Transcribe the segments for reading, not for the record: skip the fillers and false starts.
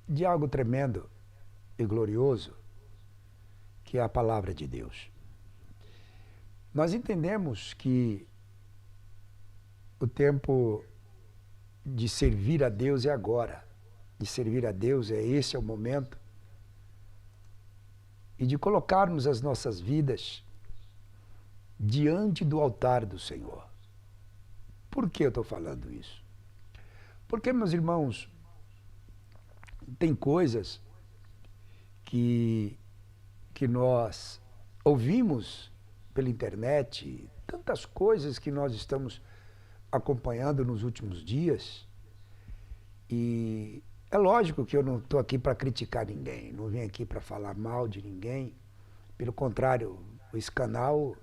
de algo tremendo e glorioso, que é a palavra de Deus. Nós entendemos que o tempo de servir a Deus é agora. De servir a Deus esse é o momento. E de colocarmos as nossas vidas diante do altar do Senhor. Por que eu estou falando isso? Porque, meus irmãos, tem coisas que nós ouvimos pela internet, tantas coisas que nós estamos acompanhando nos últimos dias, e é lógico que eu não estou aqui para criticar ninguém, não vim aqui para falar mal de ninguém, pelo contrário, esse canal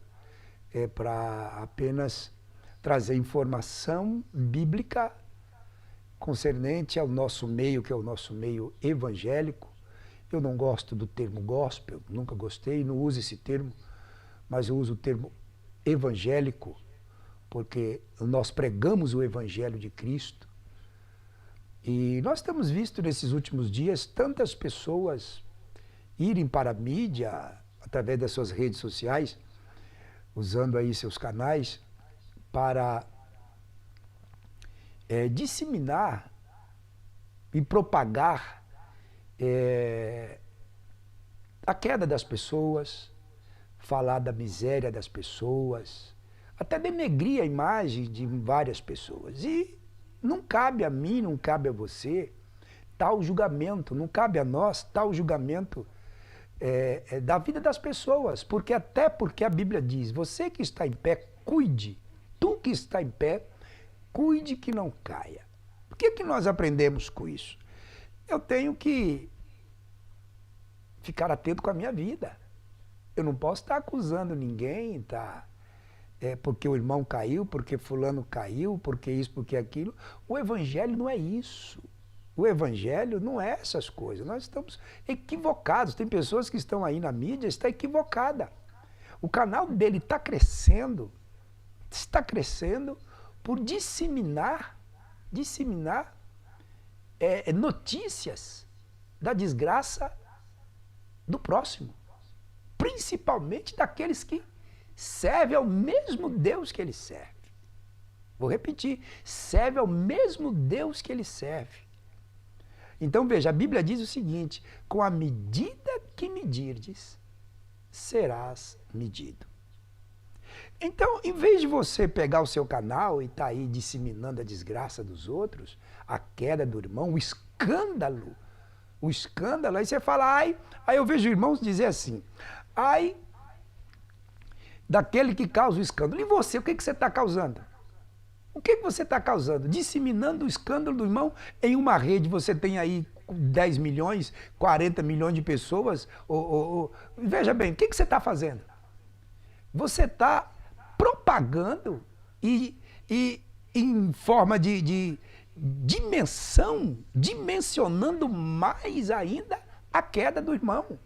é para apenas trazer informação bíblica concernente ao nosso meio, que é o nosso meio evangélico. Eu não gosto do termo gospel, nunca gostei, não uso esse termo, mas eu uso o termo evangélico, porque nós pregamos o evangelho de Cristo. E nós temos visto nesses últimos dias tantas pessoas irem para a mídia, através das suas redes sociais, usando aí seus canais, para disseminar e propagar a queda das pessoas, falar da miséria das pessoas, até denegrir a imagem de várias pessoas. E não cabe a mim, não cabe a você tal julgamento, não cabe a nós tal julgamento da vida das pessoas, porque até porque a Bíblia diz, você que está em pé, cuide, tu que está em pé, cuide que não caia. O que nós aprendemos com isso? Eu tenho que ficar atento com a minha vida. Eu não posso estar acusando ninguém, porque o irmão caiu, porque fulano caiu, porque isso, porque aquilo. O evangelho não é isso. O evangelho não é essas coisas. Nós estamos equivocados. Tem pessoas que estão aí na mídia, está equivocada. O canal dele está crescendo por disseminar notícias da desgraça do próximo, principalmente daqueles que servem ao mesmo Deus que ele serve. Vou repetir, serve ao mesmo Deus que ele serve. Então veja, a Bíblia diz o seguinte, com a medida que medirdes, serás medido. Então, em vez de você pegar o seu canal e estar aí disseminando a desgraça dos outros, a queda do irmão, o escândalo, aí você fala, ai, aí eu vejo irmãos dizer assim, ai, daquele que causa o escândalo. E você, o que você está causando? O que você está causando? Disseminando o escândalo do irmão em uma rede, você tem aí 10 milhões, 40 milhões de pessoas, veja bem, o que você está fazendo? Você está propagando e em forma de dimensionando mais ainda a queda do irmão.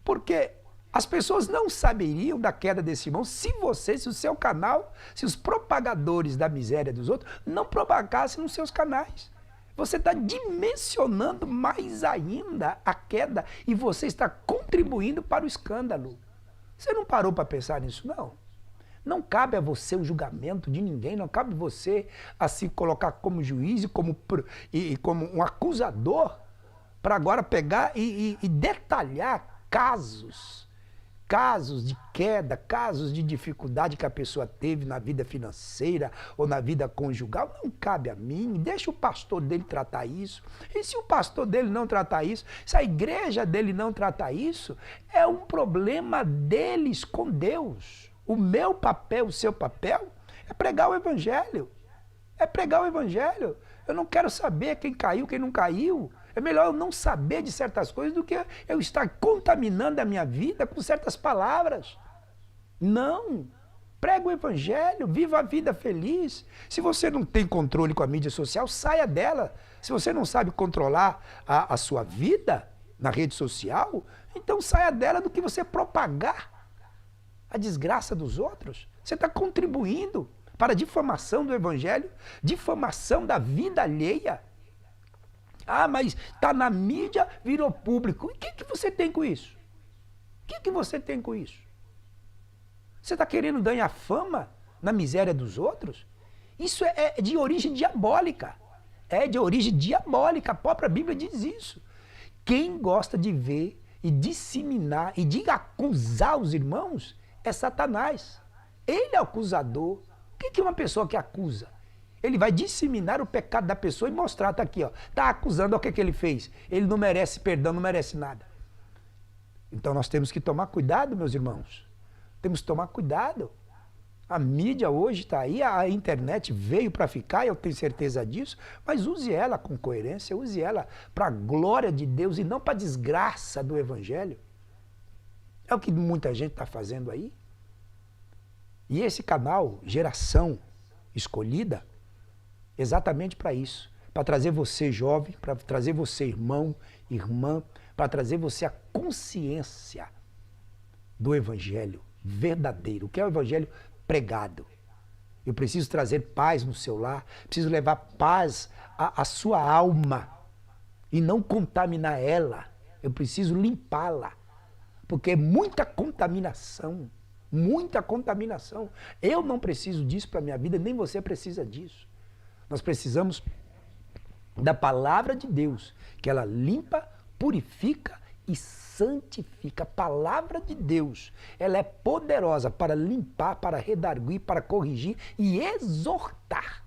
Porque as pessoas não saberiam da queda desse irmão se o seu canal, se os propagadores da miséria dos outros não propagassem nos seus canais. Você está dimensionando mais ainda a queda e você está contribuindo para o escândalo. Você não parou para pensar nisso, não? Não cabe a você o julgamento de ninguém, não cabe você a se colocar como juiz e como um acusador para agora pegar e detalhar casos de queda, casos de dificuldade que a pessoa teve na vida financeira ou na vida conjugal. Não cabe a mim, deixa o pastor dele tratar isso. E se o pastor dele não tratar isso, se a igreja dele não tratar isso, é um problema deles com Deus. O meu papel, o seu papel, é pregar o evangelho. É pregar o evangelho. Eu não quero saber quem caiu, quem não caiu. É melhor eu não saber de certas coisas do que eu estar contaminando a minha vida com certas palavras. Não. Prega o evangelho, viva a vida feliz. Se você não tem controle com a mídia social, saia dela. Se você não sabe controlar a sua vida na rede social, então saia dela do que você propagar a desgraça dos outros. Você está contribuindo para a difamação do evangelho, difamação da vida alheia. Ah, mas está na mídia, virou público. E o que você tem com isso? O que você tem com isso? Você está querendo ganhar fama na miséria dos outros? Isso é de origem diabólica. É de origem diabólica. A própria Bíblia diz isso. Quem gosta de ver e disseminar e de acusar os irmãos é Satanás. Ele é o acusador. O que é uma pessoa que acusa? Ele vai disseminar o pecado da pessoa e mostrar, tá aqui, ó, tá acusando, olha o que ele fez. Ele não merece perdão, não merece nada. Então nós temos que tomar cuidado, meus irmãos. Temos que tomar cuidado. A mídia hoje está aí, a internet veio para ficar, eu tenho certeza disso, mas use ela com coerência, use ela para a glória de Deus e não para a desgraça do Evangelho. É o que muita gente está fazendo aí. E esse canal, Geração Escolhida, exatamente para isso, para trazer você jovem, para trazer você irmão, irmã, para trazer você a consciência do Evangelho verdadeiro, que é o Evangelho pregado. Eu preciso trazer paz no seu lar, preciso levar paz à sua alma e não contaminar ela. Eu preciso limpá-la, porque é muita contaminação, muita contaminação. Eu não preciso disso para a minha vida, nem você precisa disso. Nós precisamos da palavra de Deus, que ela limpa, purifica e santifica. A palavra de Deus, ela é poderosa para limpar, para redarguir, para corrigir e exortar.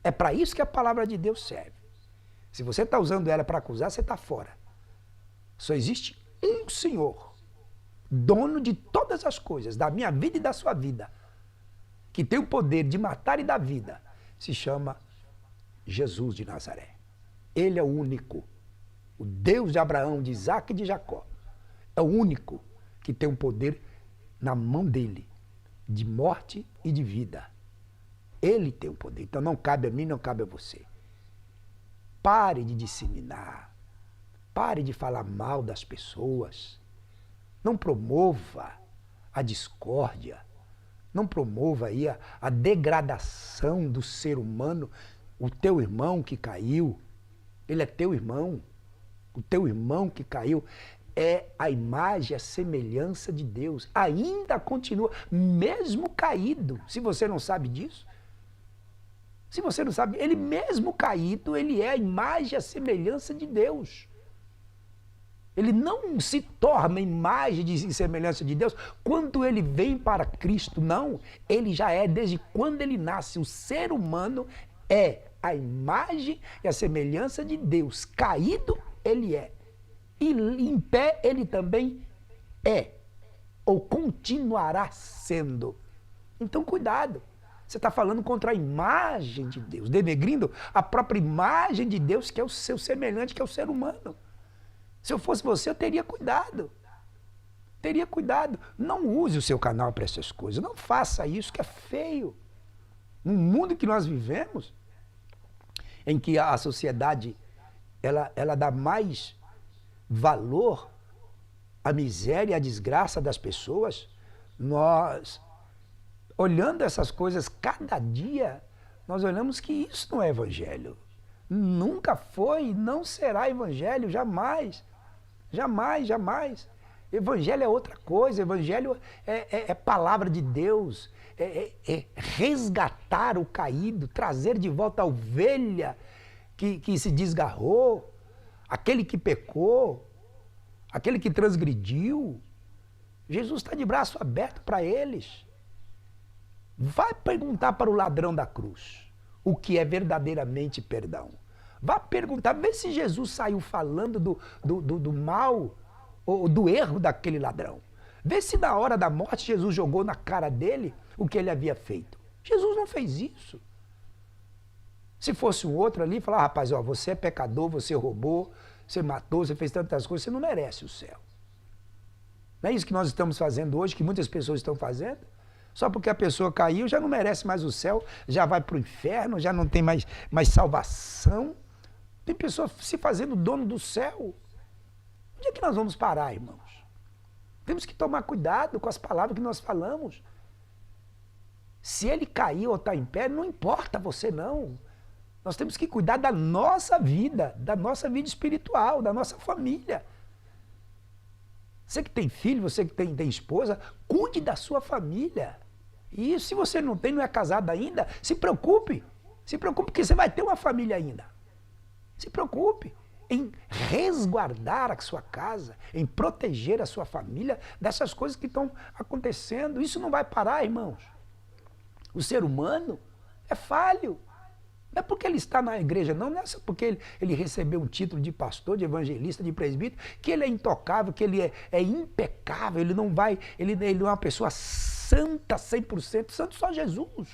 É para isso que a palavra de Deus serve. Se você está usando ela para acusar, você está fora. Só existe um Senhor, dono de todas as coisas, da minha vida e da sua vida, que tem o poder de matar e dar vida. Se chama Jesus de Nazaré. Ele é o único. O Deus de Abraão, de Isaac e de Jacó. É o único que tem um poder na mão dele, de morte e de vida. Ele tem o poder. Então não cabe a mim, não cabe a você. Pare de disseminar. Pare de falar mal das pessoas. Não promova a discórdia. Não promova aí a degradação do ser humano. O teu irmão que caiu, ele é teu irmão. O teu irmão que caiu é a imagem, a semelhança de Deus. Ainda continua, mesmo caído. Se você não sabe disso, se você não sabe, ele mesmo caído, ele é a imagem, a semelhança de Deus. Ele não se torna imagem e semelhança de Deus quando ele vem para Cristo, não. Ele já é desde quando ele nasce. O ser humano é a imagem e a semelhança de Deus. Caído, ele é. E em pé, ele também é. Ou continuará sendo. Então, cuidado. Você está falando contra a imagem de Deus, denegrindo a própria imagem de Deus, que é o seu semelhante, que é o ser humano. Se eu fosse você, eu teria cuidado. Teria cuidado. Não use o seu canal para essas coisas. Não faça isso, que é feio. No mundo que nós vivemos, em que a sociedade ela dá mais valor à miséria e à desgraça das pessoas, nós, olhando essas coisas cada dia, nós olhamos que isso não é evangelho. Nunca foi e não será evangelho, jamais. Jamais, jamais. Evangelho é outra coisa, evangelho é palavra de Deus, é resgatar o caído, trazer de volta a ovelha que se desgarrou, aquele que pecou, aquele que transgrediu. Jesus está de braço aberto para eles. Vai perguntar para o ladrão da cruz o que é verdadeiramente perdão. Vá perguntar, vê se Jesus saiu falando do mal ou do erro daquele ladrão. Vê se na hora da morte Jesus jogou na cara dele o que ele havia feito. Jesus não fez isso. Se fosse um outro ali, falar, rapaz, ó, você é pecador, você roubou, você matou, você fez tantas coisas, você não merece o céu. Não é isso que nós estamos fazendo hoje, que muitas pessoas estão fazendo? Só porque a pessoa caiu, já não merece mais o céu, já vai para o inferno, já não tem mais salvação. Tem pessoas se fazendo dono do céu. Onde é que nós vamos parar, irmãos? Temos que tomar cuidado com as palavras que nós falamos. Se ele caiu ou está em pé, não importa você não. Nós temos que cuidar da nossa vida espiritual, da nossa família. Você que tem filho, você que tem esposa, cuide da sua família. E se você não tem, não é casado ainda, se preocupe. Se preocupe porque você vai ter uma família ainda. Se preocupe em resguardar a sua casa, em proteger a sua família dessas coisas que estão acontecendo. Isso não vai parar, irmãos. O ser humano é falho. Não é porque ele está na igreja, não é só porque ele recebeu um título de pastor, de evangelista, de presbítero, que ele é intocável, que ele é impecável, ele não é uma pessoa santa 100%, santo só Jesus.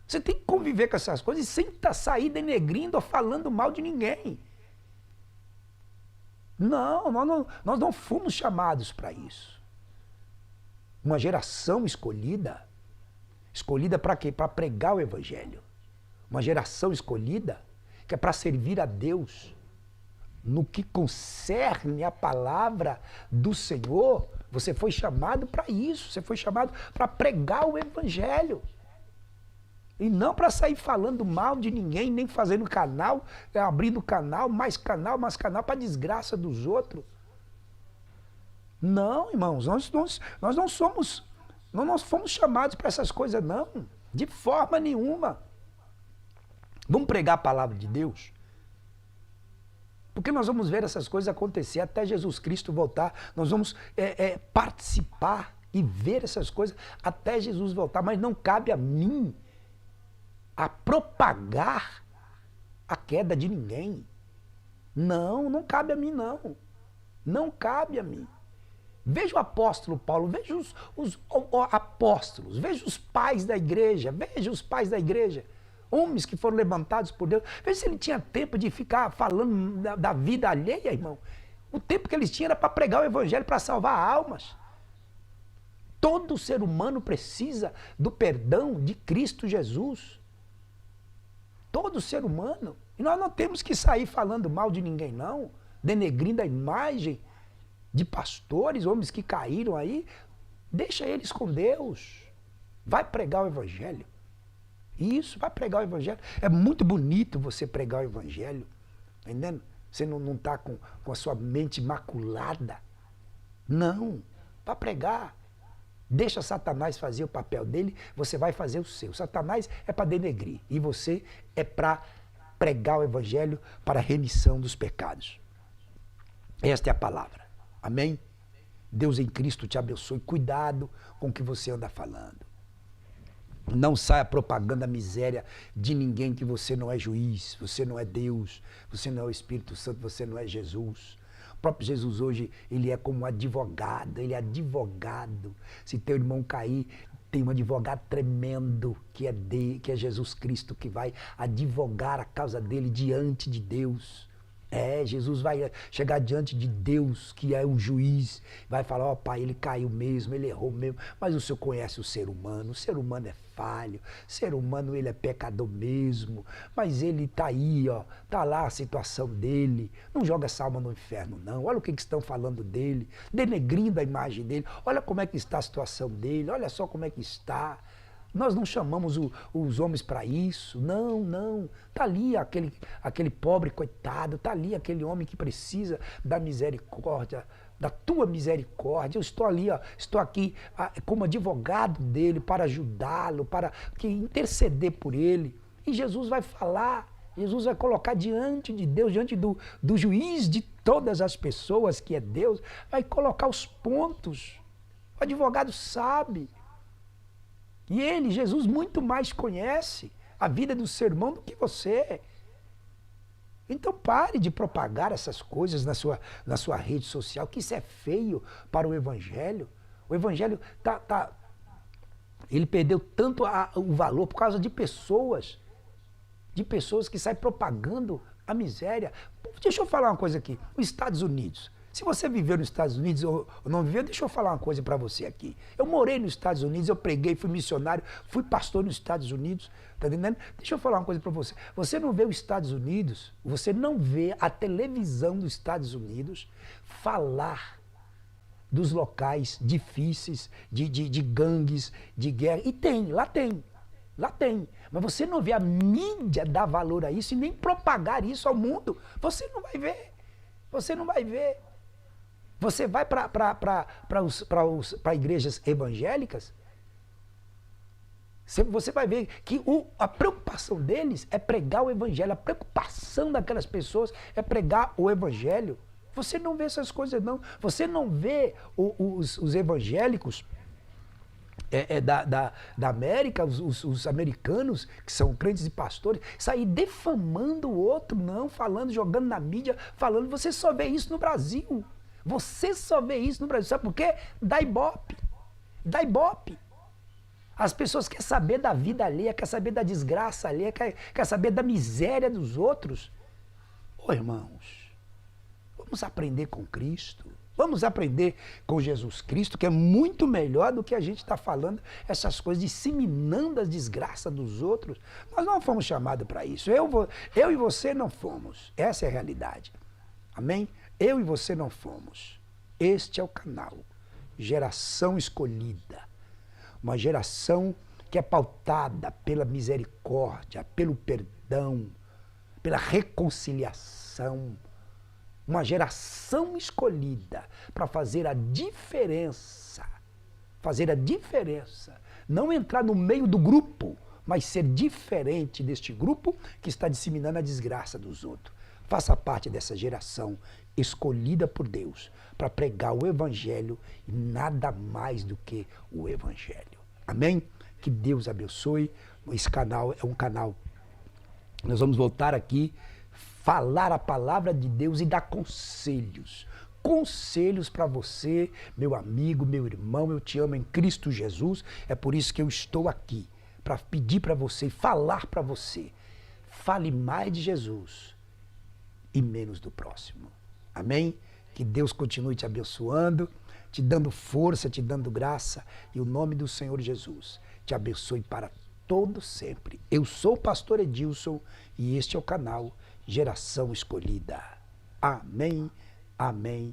Você tem que conviver com essas coisas sem sair denegrindo ou falando mal de ninguém. Não, nós não fomos chamados para isso. Uma geração escolhida para quê? Para pregar o evangelho. Uma geração escolhida que é para servir a Deus. No que concerne a palavra do Senhor, você foi chamado para isso. Você foi chamado para pregar o evangelho. E não para sair falando mal de ninguém, nem fazendo canal, abrindo canal, mais canal para desgraça dos outros. Não, irmãos, nós não somos, não fomos chamados para essas coisas, não. De forma nenhuma. Vamos pregar a palavra de Deus? Porque nós vamos ver essas coisas acontecer até Jesus Cristo voltar. Nós vamos participar e ver essas coisas até Jesus voltar. Mas não cabe a mim a propagar a queda de ninguém. Não cabe a mim, não. Não cabe a mim. Veja o apóstolo Paulo, veja os apóstolos, veja os pais da igreja, homens que foram levantados por Deus. Veja se ele tinha tempo de ficar falando da vida alheia, irmão. O tempo que eles tinham era para pregar o evangelho, para salvar almas. Todo ser humano precisa do perdão de Cristo Jesus. Todo ser humano. E nós não temos que sair falando mal de ninguém, não. Denegrindo a imagem de pastores, homens que caíram aí. Deixa eles com Deus. Vai pregar o evangelho. Isso, vai pregar o evangelho. É muito bonito você pregar o evangelho. Entendendo? Você não está com a sua mente maculada. Não. Vai pregar. Deixa Satanás fazer o papel dele, você vai fazer o seu. Satanás é para denegrir e você é para pregar o evangelho para a remissão dos pecados. Esta é a palavra. Amém? Deus em Cristo te abençoe. Cuidado com o que você anda falando. Não saia propagando a miséria de ninguém, que você não é juiz, você não é Deus, você não é o Espírito Santo, você não é Jesus. O próprio Jesus hoje, ele é como um advogado, ele é advogado. Se teu irmão cair, tem um advogado tremendo, que é Jesus Cristo, que vai advogar a causa dele diante de Deus. Jesus vai chegar diante de Deus, que é um juiz, vai falar, ó pai, ele caiu mesmo, ele errou mesmo, mas o Senhor conhece o ser humano é falho, o ser humano ele é pecador mesmo, mas ele tá aí, ó, tá lá a situação dele, não joga essa alma no inferno não, olha o que estão falando dele, denegrindo a imagem dele, olha como é que está a situação dele, olha só como é que está. Nós não chamamos os homens para isso, não. Está ali aquele pobre coitado, está ali aquele homem que precisa da misericórdia, da tua misericórdia. Eu estou ali, estou aqui como advogado dele para ajudá-lo, para interceder por ele. E Jesus vai falar, Jesus vai colocar diante de Deus, diante do juiz de todas as pessoas, que é Deus, vai colocar os pontos. O advogado sabe. E ele, Jesus, muito mais conhece a vida do ser humano do que você. Então pare de propagar essas coisas na sua rede social, que isso é feio para o Evangelho. O Evangelho ele perdeu tanto o valor por causa de pessoas que saem propagando a miséria. Deixa eu falar uma coisa aqui. Os Estados Unidos. Se você viveu nos Estados Unidos ou não viveu, deixa eu falar uma coisa para você aqui. Eu morei nos Estados Unidos, eu preguei, fui missionário, fui pastor nos Estados Unidos, tá entendendo? Deixa eu falar uma coisa para você. Você não vê os Estados Unidos, você não vê a televisão dos Estados Unidos falar dos locais difíceis, de gangues, de guerra. E tem, lá tem. Lá tem. Mas você não vê a mídia dar valor a isso e nem propagar isso ao mundo. Você não vai ver. Você não vai ver. Você vai para igrejas evangélicas, você vai ver que a preocupação deles é pregar o evangelho. A preocupação daquelas pessoas é pregar o evangelho. Você não vê essas coisas, não. Você não vê os evangélicos da América, os americanos, que são crentes e pastores, sair defamando o outro, não, falando, jogando na mídia, falando. Você só vê isso no Brasil. Você só vê isso no Brasil. Sabe por quê? Dá ibope. Dá ibope. As pessoas querem saber da vida alheia, querem saber da desgraça alheia, querem saber da miséria dos outros. Ô irmãos, vamos aprender com Cristo. Vamos aprender com Jesus Cristo, que é muito melhor do que a gente está falando essas coisas, disseminando as desgraças dos outros. Nós não fomos chamados para isso. Eu e você não fomos. Essa é a realidade. Amém? Eu e você não fomos. Este é o canal Geração Escolhida. Uma geração que é pautada pela misericórdia, pelo perdão, pela reconciliação. Uma geração escolhida para fazer a diferença. Fazer a diferença. Não entrar no meio do grupo, mas ser diferente deste grupo que está disseminando a desgraça dos outros. Faça parte dessa geração escolhida por Deus para pregar o Evangelho e nada mais do que o Evangelho. Amém? Que Deus abençoe. Esse canal é um canal. Nós vamos voltar aqui, falar a palavra de Deus e dar conselhos. Conselhos para você, meu amigo, meu irmão, eu te amo em Cristo Jesus. É por isso que eu estou aqui, para pedir para você e falar para você. Fale mais de Jesus e menos do próximo. Amém? Que Deus continue te abençoando, te dando força, te dando graça. E o nome do Senhor Jesus te abençoe para todo sempre. Eu sou o pastor Edilson e este é o canal Geração Escolhida. Amém, amém